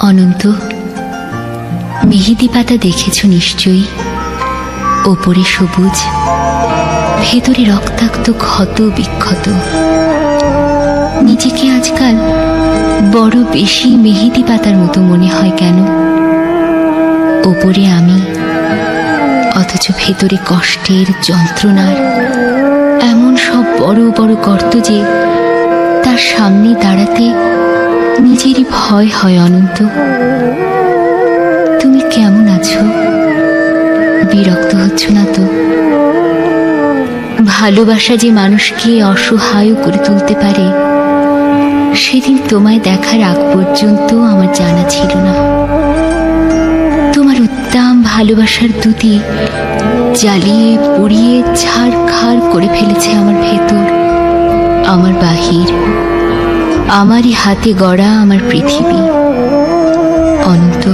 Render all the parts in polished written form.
অনন্ত, মেহেদি পাতা দেখেছ নিশ্চয়ই। ওপরে সবুজ, ভেতরে রক্তাক্ত ক্ষত বিক্ষত। নিজেকে আজকাল বড় বেশি মেহেদি পাতার মতো মনে হয় কেন? ওপরে আমি, অথচ ভেতরে কষ্টের, যন্ত্রণার এমন সব বড় বড় গর্ত যে তার সামনে দাঁড়াতে নিজেরই ভয় হয়। অনন্ত, তুমি কেমন আছো? বিরক্ত হচ্ছ না তো? ভালোবাসা যে মানুষকে অসহায় করে তুলতে পারে, সেদিন তোমায় দেখার আগ পর্যন্ত আমার জানা ছিল না। তোমার উদ্দাম ভালোবাসার দুটি জ্বালিয়ে পুড়িয়ে ছাড়খাড় করে ফেলেছে আমার ভেতর, আমার বাহির, আমারই হাতে গড়া আমার পৃথিবী। অনন্ত,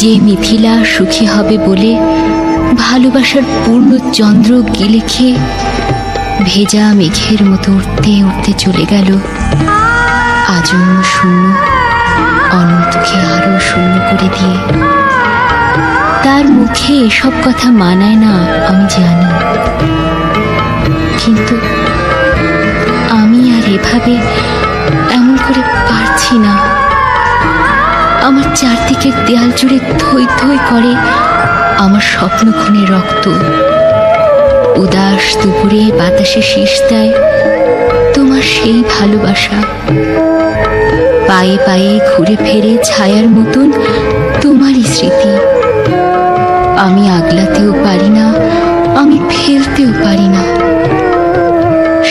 যে মিথিলা সুখী হবে বলে ভালোবাসার পূর্ণ চন্দ্র গিলে খেয়ে ভেজা মেঘের মতো উঠতে উঠতে চলে গেল, আজন্ম শূন্য অনন্তকে আরো শূন্য করে দিয়ে। তার মুখে এসব কথা মানায় না আমি জানি, কিন্তু আমি আর এভাবে এমন করে পারছি না। আমার চারদিকের দেয়াল জুড়ে থই থই করে আমার স্বপ্ন খুনে রক্ত। উদাস দুপুরে বাতাসে শীষ দেয় তোমার সেই ভালোবাসা। পায়ে পায়ে ঘুরে ফেরে ছায়ার মতন তোমারই স্মৃতি। আমি আগলাতেও পারি না, আমি ফেলতেও পারি না।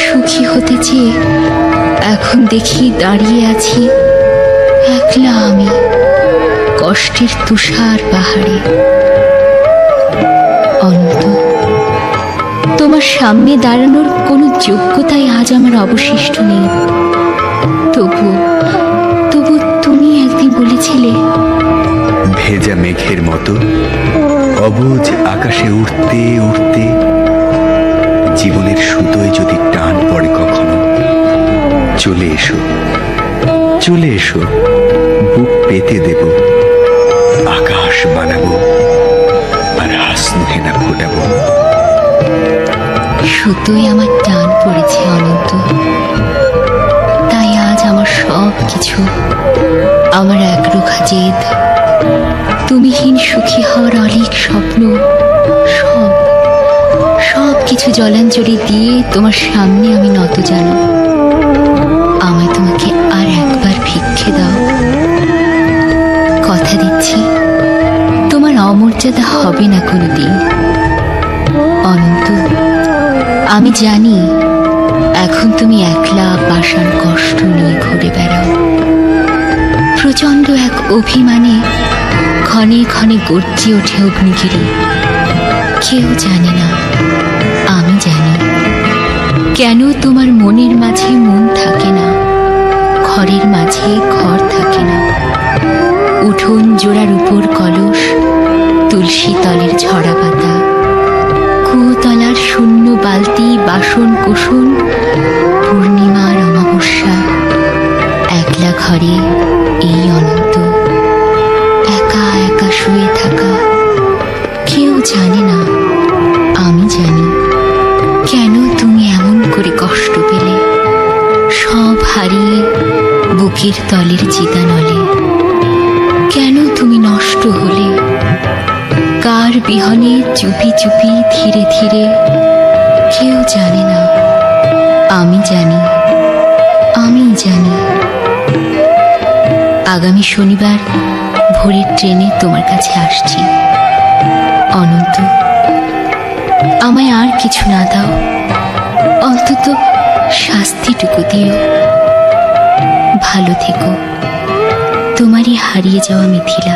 সুখী হতে চেয়ে এখন দেখি দাঁড়িয়ে আছি একলা আমি, কষ্টের তুষার পাহাড়ে। অনন্ত, তোমার সামনে দাঁড়ানোর কোনো যোগ্যতাই আজ আমার অবশিষ্ট নেই। তবু তবু তুমি একদিন বলেছিলে, ভেজা মেঘের মতো অবুঝ আকাশে উঠতে উঠতে জীবনের সুতোয় যদি টান পড়ে কখনো, চলে এসো, চলে এসো, বুক পেতে দেব, আকাশ বানাবো আর হাসনুহেনা ফোটাবো। সুতোয় আমার টান পড়েছে অনন্ত, তাই আজ আমার সব কিছু, আমার একরোখা জেদ, তুমিহীন সুখী হওয়ার অলিক স্বপ্ন, সব সব কিছু জলাঞ্জলি দিয়ে তোমার সামনে আমি নত জানো। আমায় তোমাকে আর একবার ভিক্ষে দাও। কথা দিচ্ছি তোমার অমর্যাদা হবে না কোনোদিন। অনন্ত, আমি জানি এখন তুমি একলা পাষাণ কষ্ট নিয়ে ঘুরে বেড়াও। প্রচণ্ড এক অভিমানে ক্ষণে ক্ষণে গর্জে ওঠে অগ্নিগিরি। কেউ জানে না, আমি জানি কেন তোমার মনের মাঝে মন থাকে না, ঘরের মাঝে ঘর থাকে না। উঠোন জোড়ার উপর কলস, তুলসী তলের ঝরা পাতা, কুয়োতলার শূন্য বালতি, বাসন কোসন, পূর্ণিমার অমাবস্যা। একলা ঘরে এই অনন্ত, একা একা শুয়ে থাকা। কেউ জানে না, আমি জানি কেন তুমি এমন করে কষ্ট পেলে, সব হারিয়ে বুকের তলের চিতানলে। কেন তুমি নষ্ট হলে, কার বিহনে চুপি চুপি ধীরে ধীরে। কেউ জানে না, আমি জানি, আমি জানি। আগামী শনিবার ভোরের ট্রেনে তোমার কাছে আসছি। অনন্ত, আমায় আর কিছু না দাও, অন্তত শাস্তিটুকু দিও। ভালো থেকো, তোমারই হারিয়ে যাওয়া মিথিলা।